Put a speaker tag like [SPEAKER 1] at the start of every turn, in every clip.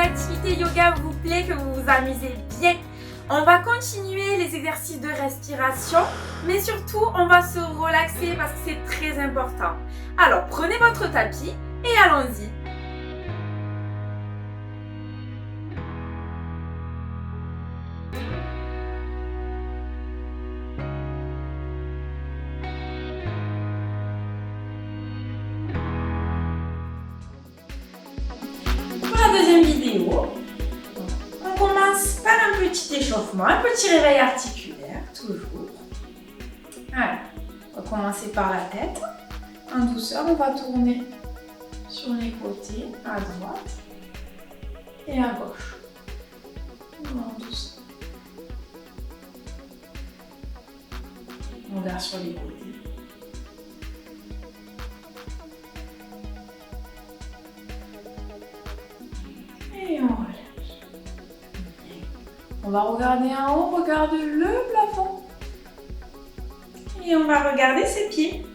[SPEAKER 1] l'activité yoga vous plaît, que vous vous amusez bien. On va continuer les exercices de respiration, mais surtout on va se relaxer parce que c'est très important. Alors prenez votre tapis et allons-y. Pour la deuxième vidéo, on commence par un petit échauffement, un petit réveil articulaire, toujours. Voilà. On va commencer par la tête. En douceur, on va tourner sur les côtés, à droite et à gauche. En douceur. On regarde sur les côtés. Et on relâche. On va regarder en haut, regarde le plafond. Et on va regarder ses pieds.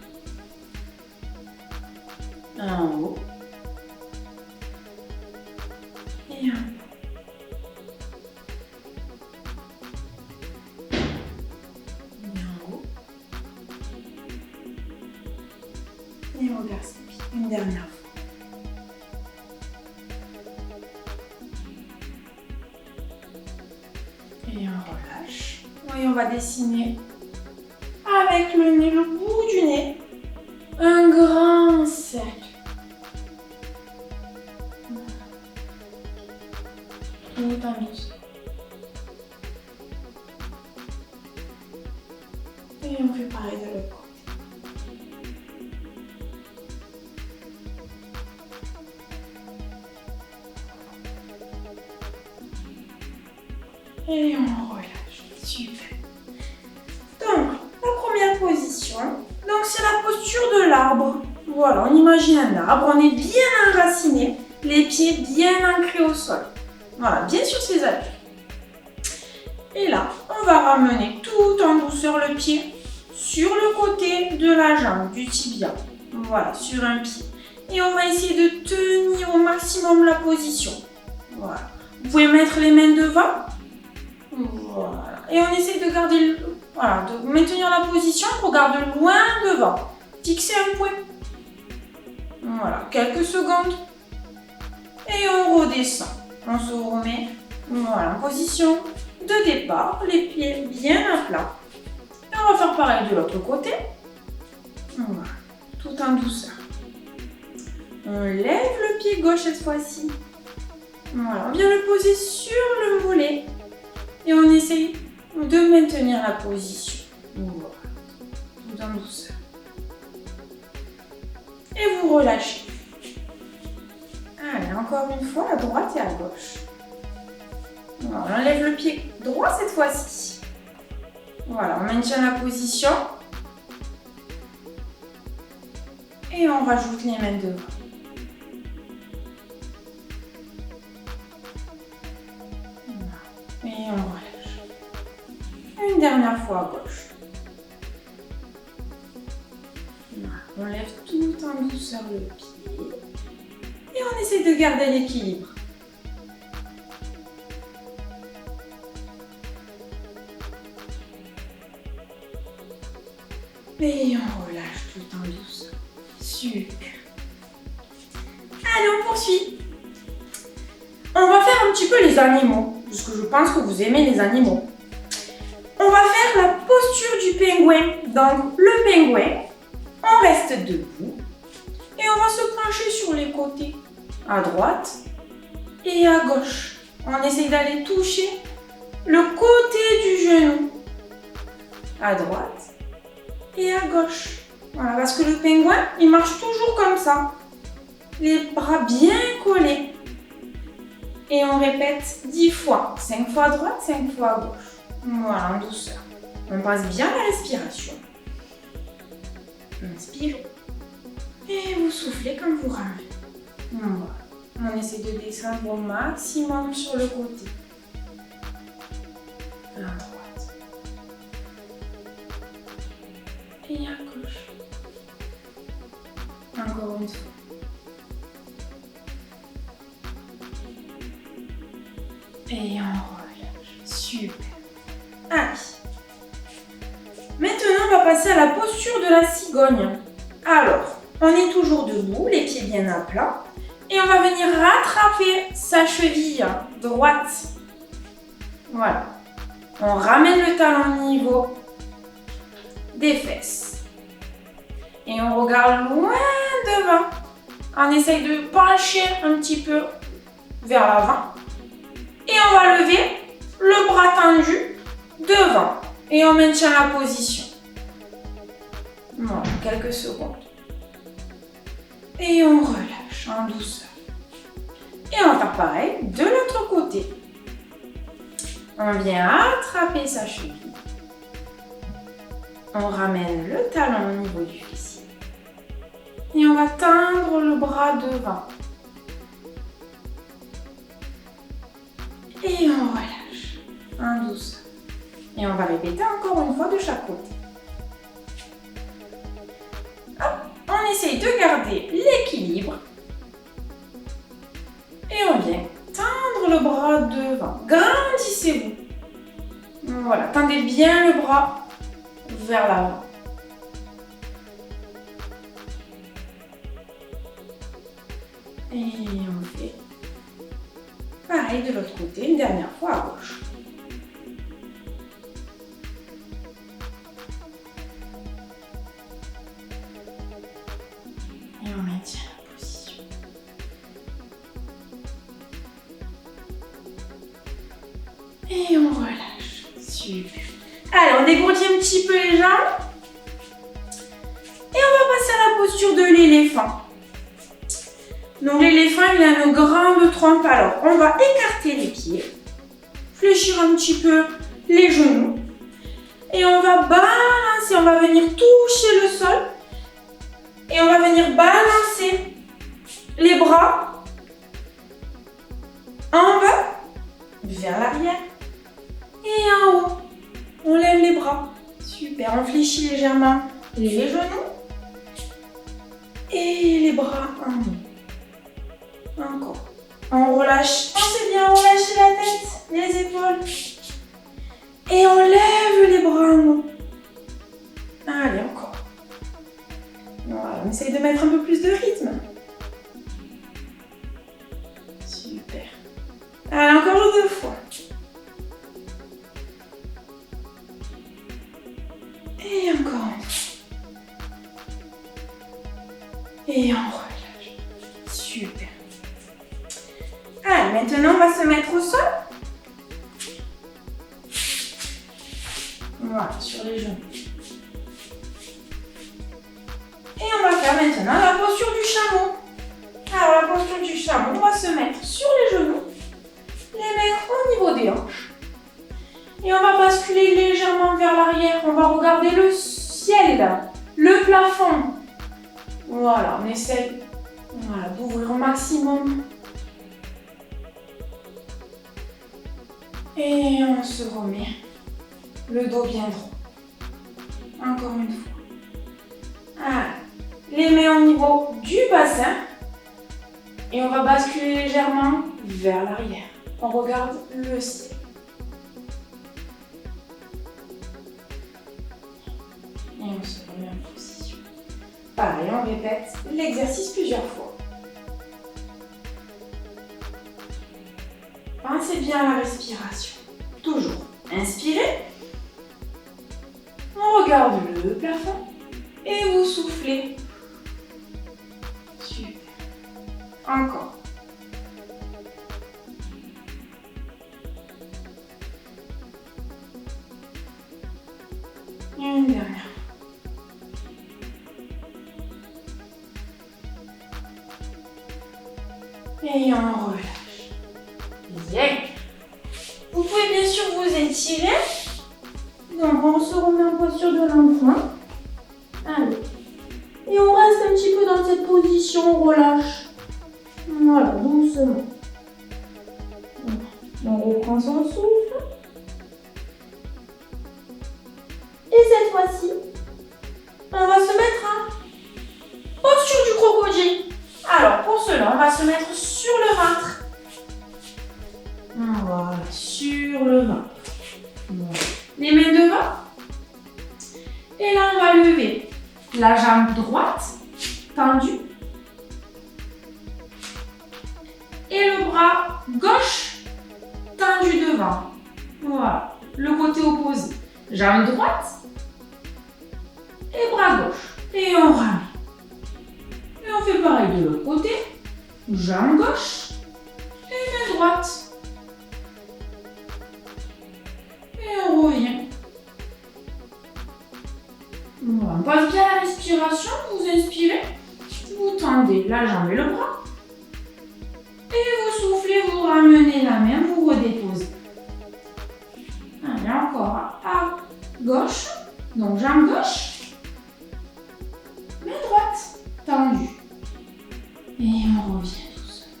[SPEAKER 1] En haut. Et en bas. Et en haut. Et on regarde ses pieds. Une dernière fois. Et on relâche. Et on va dessiner avec le nez, le bout du nez, un grand cercle. Tout en douceur. Et on fait pareil de l'autre côté. Et on relâche. Super. Donc, la première position, donc c'est la posture de l'arbre. Voilà, on imagine un arbre, on est bien enraciné, les pieds bien ancrés au sol. Voilà, bien sur ses appuis. Et là, on va ramener tout en douceur le pied sur le côté de la jambe, du tibia. Voilà, sur un pied. Et on va essayer de tenir au maximum la position. Voilà. Vous pouvez mettre les mains devant. Voilà. Et on essaie de garder, voilà, de maintenir la position, on regarde loin devant. Fixer un point. Voilà, quelques secondes. Et on redescend. On se remet, voilà, en position de départ, les pieds bien à plat. Et on va faire pareil de l'autre côté. Voilà, tout en douceur. On lève le pied gauche cette fois-ci. Voilà, on vient le poser sur le mollet. Et on essaye de maintenir la position. Voilà, tout en douceur. Et vous relâchez. Allez, encore une fois, à droite et à gauche. Voilà, on enlève le pied droit cette fois-ci. Voilà, on maintient la position. Et on rajoute les mains devant. Et on relâche. Une dernière fois à gauche. Voilà. On lève tout en douceur le pied. Et on essaie de garder l'équilibre. Et on relâche tout en douceur. Super. Allez, on poursuit. On va faire un petit peu les animaux, parce que je pense que vous aimez les animaux. On va faire la posture du pingouin. Donc, le pingouin, on reste debout et on va se pencher sur les côtés, à droite et à gauche. On essaye d'aller toucher le côté du genou, à droite et à gauche. Voilà, parce que le pingouin, il marche toujours comme ça, les bras bien collés. Et on répète 10 fois, 5 fois à droite, 5 fois à gauche. Voilà, en douceur. On passe bien la respiration. Inspirez. Et vous soufflez comme vous ramenez. Voilà. On essaie de descendre au maximum sur le côté. À droite. Et à gauche. Encore une fois. Et on relâche. Super. Allez. Maintenant, on va passer à la posture de la cigogne. Alors, on est toujours debout, les pieds bien à plat. Et on va venir rattraper sa cheville droite. Voilà. On ramène le talon au niveau des fesses. Et on regarde loin devant. On essaye de pencher un petit peu vers l'avant. Et on va lever le bras tendu devant. Et on maintient la position. Voilà, quelques secondes. Et on relâche en douceur. Et on va faire pareil de l'autre côté. On vient attraper sa cheville. On ramène le talon au niveau du fessier. Et on va tendre le bras devant. Et on relâche en douceur. Et on va répéter encore une fois de chaque côté. Hop, on essaye de garder l'équilibre. Et on vient tendre le bras devant. Grandissez-vous. Voilà, tendez bien le bras vers l'avant. Et on fait pareil de l'autre côté, une dernière fois à gauche. Et on maintient la position. Et on relâche. Super. Allez, on dégourdit un petit peu les jambes. Et on va passer à la posture de l'éléphant. Donc l'éléphant, il a une grande trompe. Alors, on va écarter les pieds, fléchir un petit peu les genoux. Et on va balancer, on va venir toucher le sol. Et on va venir balancer les bras en bas, vers l'arrière. Et en haut, on lève les bras. Super, on fléchit légèrement les genoux. Et les bras en haut. Encore. On relâche. Pensez bien, on relâche la tête, les épaules. Et on lève les bras en haut. Allez, encore. Voilà, on essaye de mettre un peu plus de rythme. Super. Allez, encore 2 fois. Et encore. Et on relâche. Super. Allez, maintenant on va se mettre au sol. Voilà, sur les genoux. Et on va faire maintenant la posture du chameau. Alors la posture du chameau, on va se mettre sur les genoux, les mains au niveau des hanches. Et on va basculer légèrement vers l'arrière. On va regarder le ciel, le plafond. Voilà, on essaye d'ouvrir au maximum. Et on se remet le dos bien droit. Encore une fois. Allez. Les mains au niveau du bassin. Et on va basculer légèrement vers l'arrière. On regarde le ciel. Et on se remet en position. Pareil, on répète l'exercice plusieurs fois. Pensez bien à la respiration. Toujours. Inspirez. On regarde le plafond. Et vous soufflez. Super. Encore. Une dernière. Et on relâche. Bien. Vous pouvez bien sûr vous étirer. Donc on se remet en posture de l'enfant. Allez. Et on reste un petit peu dans cette position, on relâche. Voilà, doucement. On reprend son souffle. Et cette fois-ci, on va se mettre en posture du crocodile. Alors, pour cela, on va se mettre sur le ventre. Voilà, devant. Voilà. Les mains devant. Et là, on va lever la jambe droite, tendue. Et le bras gauche, tendu devant. Voilà. Le côté opposé. Jambe droite et bras gauche. Et on ramène. Et on fait pareil de l'autre côté. Jambe gauche et main droite. Et on revient. Voilà. On passe bien la respiration. Vous inspirez. Vous tendez la jambe et le bras. Et vous soufflez, vous ramenez la main, vous redéposez. Allez, encore à gauche. Donc jambe gauche. Main droite. Tendue. Et on revient doucement.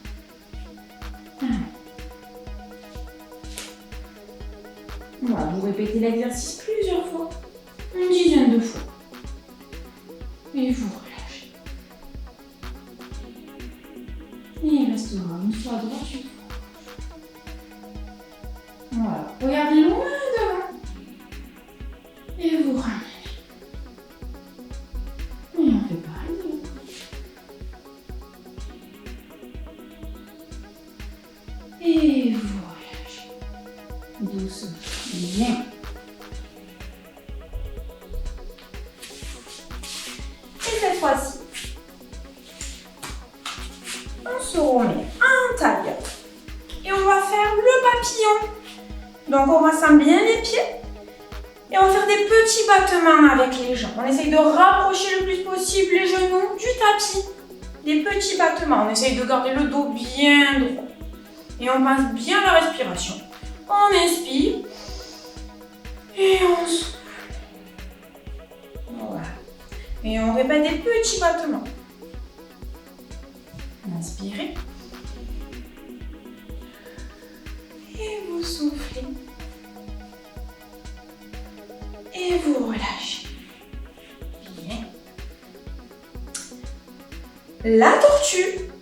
[SPEAKER 1] Voilà, vous répétez l'exercice plusieurs fois. Une dizaine de fois. Et vous relâchez. Et il restera une fois à droite, une fois à gauche. Voilà. Regardez loin devant. Et vous ramenez. Et on fait pareil de l'autre côté. Et vous relâchez. Doucement. Bien. Et cette fois-ci, on se remet en tailleur. Et on va faire le papillon. Donc on rassemble bien les pieds. Et on va faire des petits battements avec les jambes. On essaye de rapprocher le plus possible les genoux du tapis. Des petits battements. On essaye de garder le dos bien droit. Et on passe bien la respiration. On inspire. Et on souffle. Voilà. Et on répète des petits battements. Inspirez. Et vous soufflez. Et vous relâchez. Bien. La tortue.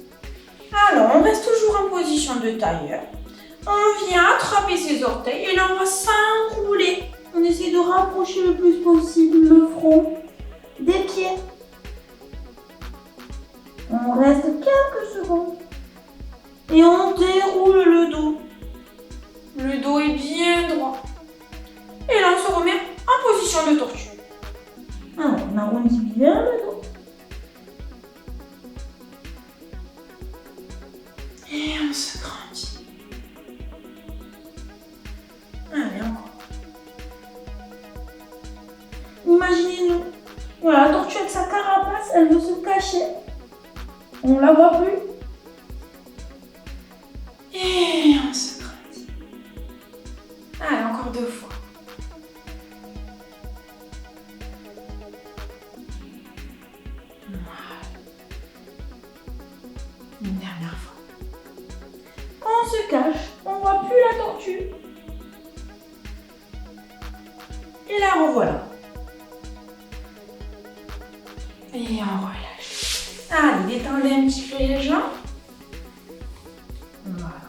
[SPEAKER 1] Alors, on reste toujours en position de tailleur. On vient attraper ses orteils et là, on va s'enrouler. On essaie de rapprocher le plus possible le front des pieds. On reste quelques secondes. Et on déroule le dos. Le dos est bien droit. Et là, on se remet en position de tortue. Alors, on arrondit bien le dos. Et on se grandit. Allez, encore. Imaginez-nous. Voilà, la tortue avec sa carapace, elle veut se cacher. On la voit plus. Et on se grandit. Allez, encore 2 fois. Voilà. Une dernière fois. On se cache, on voit plus la tortue. Et la revoilà. Et on relâche. Allez, détendez un petit peu les jambes. Voilà.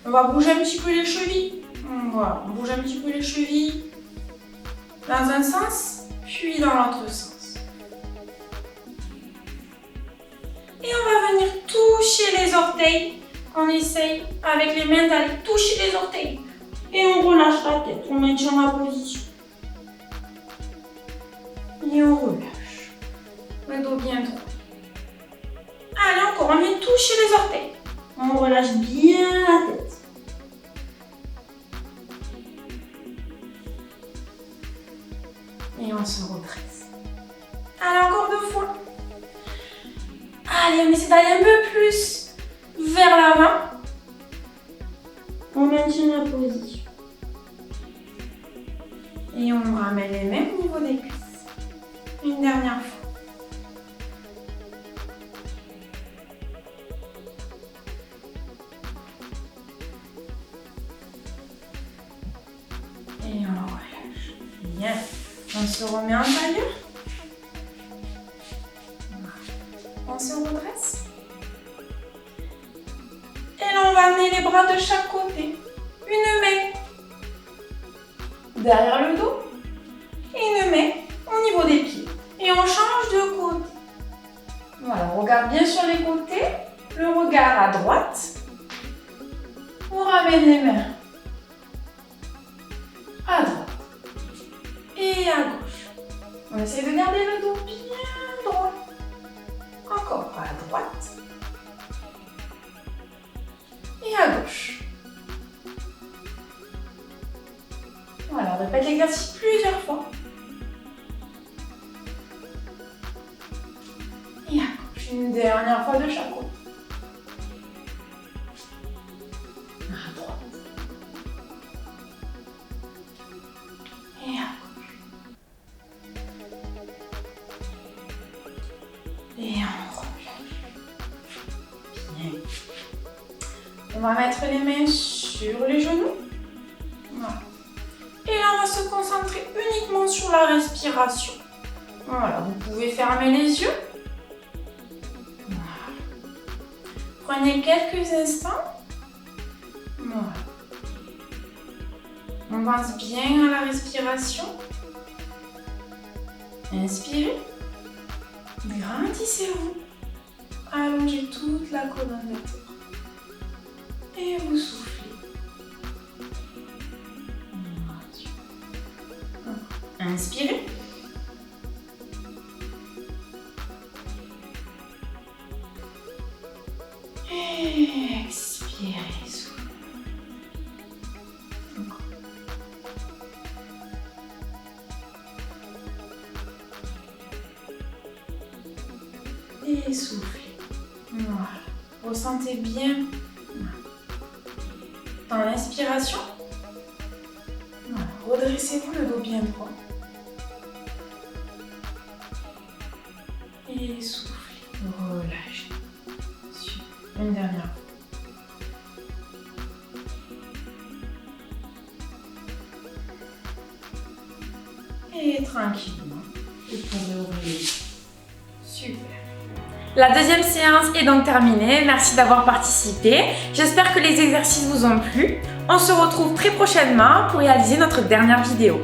[SPEAKER 1] On va bouger un petit peu les chevilles. Voilà, on bouge un petit peu les chevilles dans un sens, puis dans l'autre sens. Et on va venir toucher les orteils. On essaye avec les mains d'aller toucher les orteils. Et on relâche la tête, on maintient la position. Et on relâche. Le dos bien droit. Allez, encore, on vient toucher les orteils. On relâche bien la tête. Et on se redresse. Allez, encore 2 fois. Allez, on essaie d'aller un peu plus vers l'avant. On maintient la position. Et on ramène les mains au niveau des cuisses. Une dernière fois. Et on relâche. Bien. On se remet en tailleur. On se redresse. Et là, on va amener les bras de chaque côté. Une main derrière le dos. Et une main au niveau des pieds. Et on change de côté. Voilà, on regarde bien sur les côtés. Le regard à droite. On ramène les mains à droite et à gauche. On essaie de garder le dos bien droit. Encore à droite et à gauche. Voilà, on répète l'exercice plusieurs fois. Et à gauche, une dernière fois de chaque côté. À droite. Et à gauche. Et on relâche. Bien. On va mettre les mains sur les genoux. Voilà. Et là, on va se concentrer uniquement sur la respiration. Voilà, vous pouvez fermer les yeux. Voilà. Prenez quelques instants. Voilà. On pense bien à la respiration. Inspirez. Grandissez-vous. Allongez toute la colonne vertébrale. Et vous soufflez. Inspirez. Et expirez. Soufflez. Encore. Et soufflez. Voilà. Ressentez bien dans l'inspiration. Voilà. Redressez-vous le dos bien droit. Et soufflez. Relâchez. Super. Une dernière fois. Et tranquillement, vous pouvez ouvrir les yeux. Super. La deuxième séance est donc terminée. Merci d'avoir participé. J'espère que les exercices vous ont plu. On se retrouve très prochainement pour réaliser notre dernière vidéo.